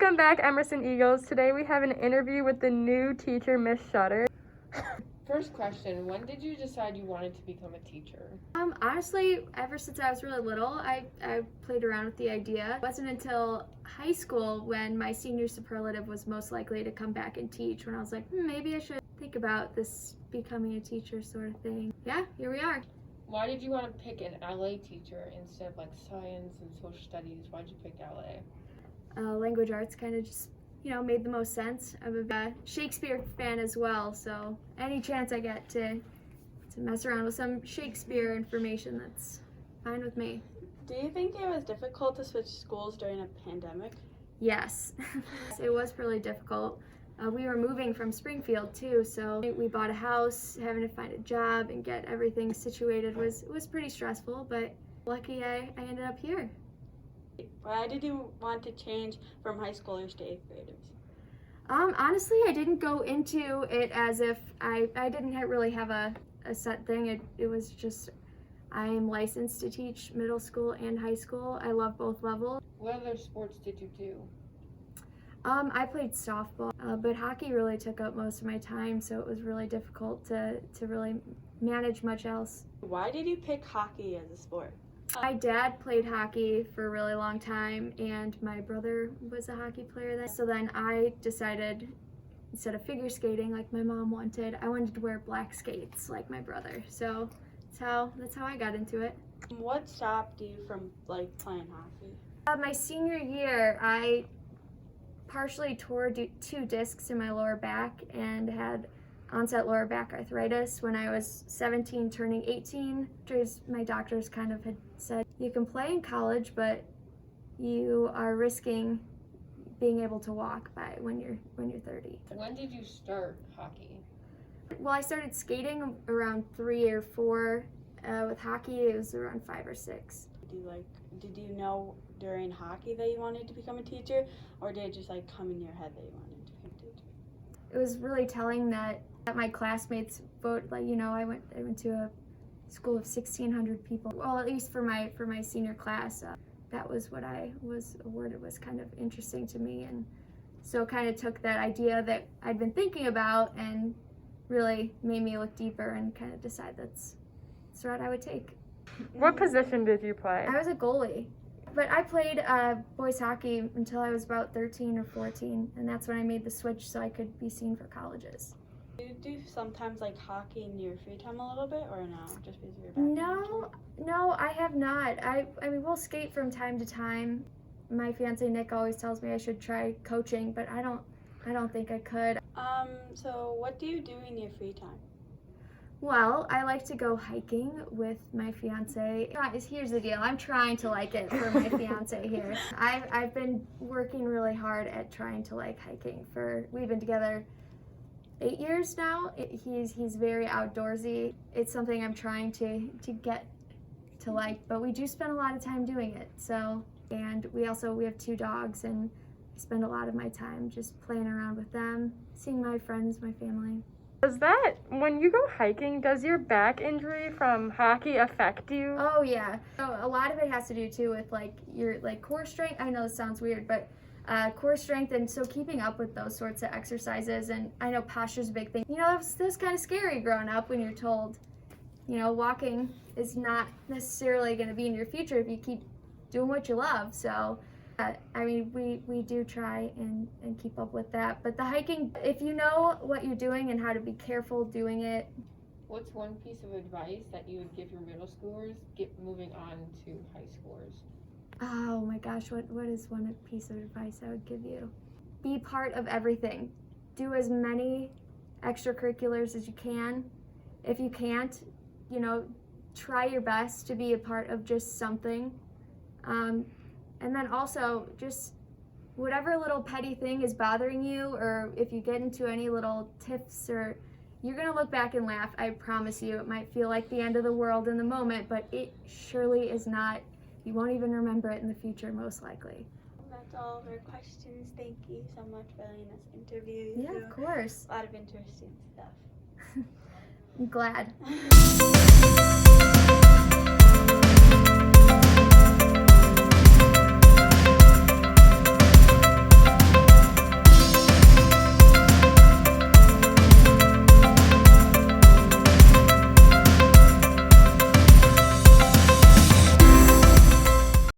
Welcome back, Emerson Eagles. Today we have an interview with the new teacher, Miss Shutter. First question, when did you decide you wanted to become a teacher? Honestly, ever since I was really little, I played around with the idea. It wasn't until high school when my senior superlative was most likely to come back and teach, when I was like, maybe I should think about this becoming a teacher sort of thing. Yeah, here we are. Why did you want to pick an LA teacher instead of like science and social studies? Why'd you pick LA? Language arts kind of just, made the most sense. I'm a Shakespeare fan as well, so any chance I get to mess around with some Shakespeare information, that's fine with me. Do you think it was difficult to switch schools during a pandemic? Yes, it was really difficult. We were moving from Springfield too, so we bought a house. Having to find a job and get everything situated was pretty stressful, but lucky I ended up here. Why did you want to change from high schoolers to 8th graders? Honestly, I didn't go into it as if I didn't really have a set thing. It was just, I am licensed to teach middle school and high school. I love both levels. What other sports did you do? I played softball, but hockey really took up most of my time, so it was really difficult to really manage much else. Why did you pick hockey as a sport? My dad played hockey for a really long time, and my brother was a hockey player then. So then I decided, instead of figure skating like my mom wanted, I wanted to wear black skates like my brother. So that's how I got into it. What stopped you from playing hockey? My senior year, I partially tore 2 discs in my lower back and had onset lower back arthritis when I was 17, turning 18. My doctors kind of had said, you can play in college, but you are risking being able to walk by when you're 30. When did you start hockey? Well, I started skating around 3 or 4. With hockey, it was around 5 or 6. Did you know during hockey that you wanted to become a teacher, or did it just come in your head that you wanted to become a teacher? It was really telling that my classmates vote. I went to a school of 1,600 people. Well, at least for my senior class, that was what I was awarded. Was kind of interesting to me, and so kind of took that idea that I'd been thinking about and really made me look deeper and kind of decide that's the route I would take. What position did you play? I was a goalie, but I played boys hockey until I was about 13 or 14, and that's when I made the switch so I could be seen for colleges. Do you do sometimes hockey in your free time a little bit, or no? Just because you're back? No, I have not. I mean, we'll skate from time to time. My fiance Nick always tells me I should try coaching, but I don't think I could. So what do you do in your free time? Well, I like to go hiking with my fiance. Here's the deal. I'm trying to like it for my fiance here. I've been working really hard at trying to like hiking. We've been together 8 years now. He's very outdoorsy. It's something I'm trying to get to like, but we do spend a lot of time doing it. So, and we have 2 dogs, and I spend a lot of my time just playing around with them, seeing my friends, my family. When you go hiking, does your back injury from hockey affect you? Oh yeah. So a lot of it has to do too with your core strength. I know this sounds weird, but core strength, and so keeping up with those sorts of exercises. And I know posture's a big thing. That's kind of scary growing up when you're told, walking is not necessarily going to be in your future if you keep doing what you love. So we do try and keep up with that. But the hiking, if you know what you're doing and how to be careful doing it. What's one piece of advice that you would give your middle schoolers moving on to high schoolers? Oh my gosh, what is one piece of advice I would give you? Be part of everything. Do as many extracurriculars as you can. If you can't, try your best to be a part of just something. And then also, just whatever little petty thing is bothering you, or if you get into any little tiffs, you're gonna look back and laugh. I promise you. It might feel like the end of the world in the moment, but it surely is not. You won't even remember it in the future, most likely. That's all of our questions. Thank you so much for letting us interview you. Yeah, of course. A lot of interesting stuff. I'm glad.